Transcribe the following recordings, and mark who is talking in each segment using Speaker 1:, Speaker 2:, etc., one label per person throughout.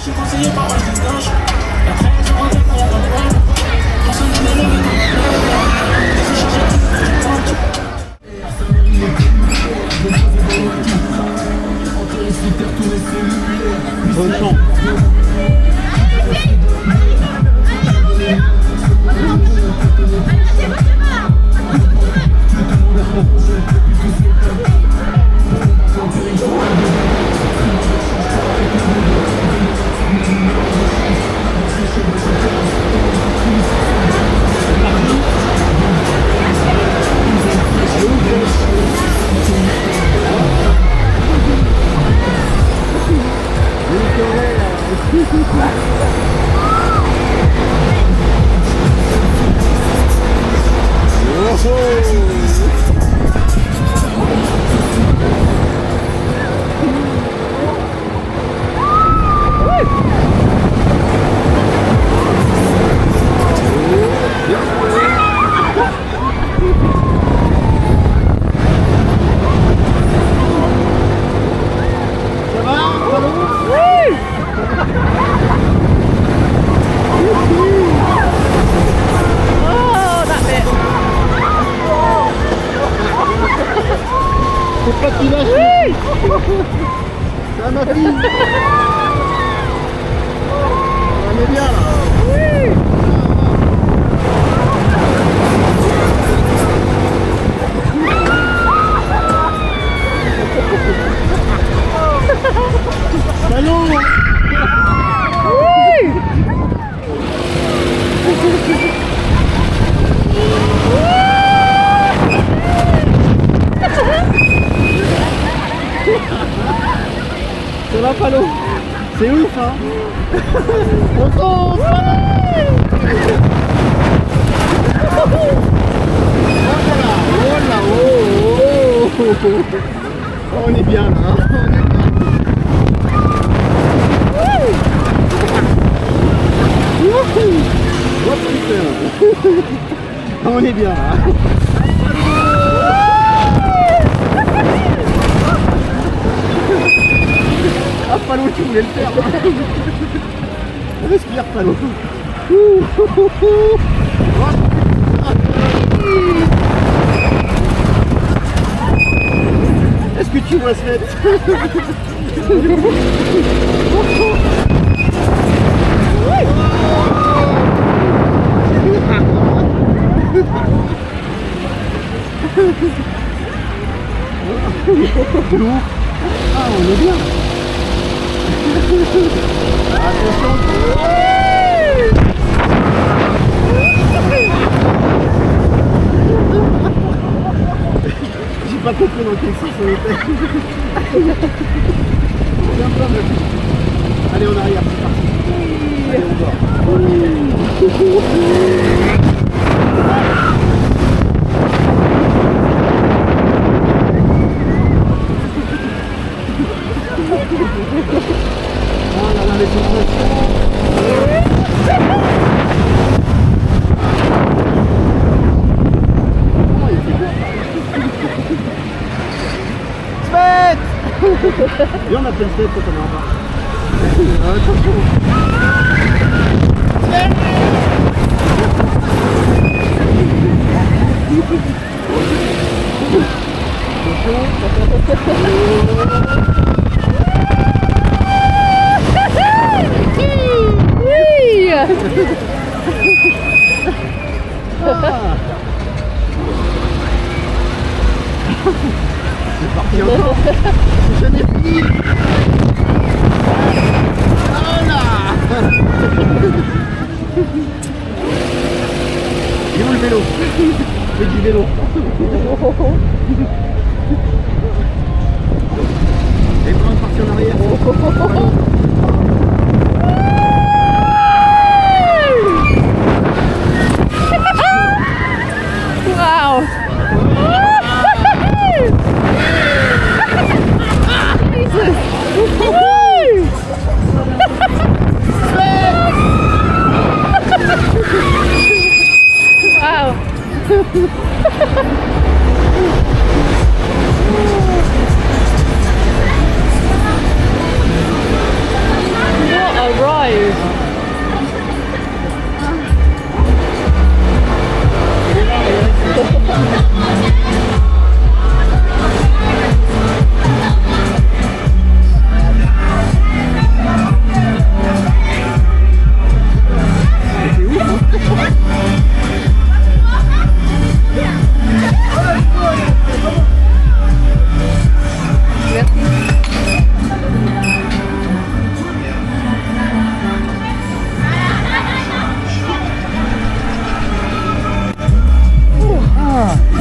Speaker 1: suis conseillé par moi, je déclenche. Et après, je reviens quand y'a pas de problème. Personne ne m'élève et tout. Je suis chargé de
Speaker 2: Bonne chance. Faut pas qu'il lâche. Oui. Ça ma fille. On est bien là. Oui. Ballon. Oui. Ça va pas l'eau. C'est ouf hein. On tombe. Voilà. Oh, on est bien là. Oh putain. On est bien là. Ah, Palo, tu voulais le faire. Respire, Palo. Est-ce que tu vois ce mettre? Ah, on est bien. Attention. J'ai pas compris dans quel sens on était. Viens pas, ma fille. Allez, en arrière, c'est parti. Allez, on va. Oh là là, les sensations. Oh, il fait beau. Fête. Et on appelle fête quand on est en bas. Attention. C'est parti encore. C'est jamais fini. Voilà. Il est où le vélo? Fais du vélo. Et pour partir en arrière.
Speaker 3: Wow! Jesus! Wow!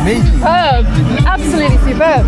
Speaker 2: Amazing.
Speaker 3: Superb. Absolutely superb.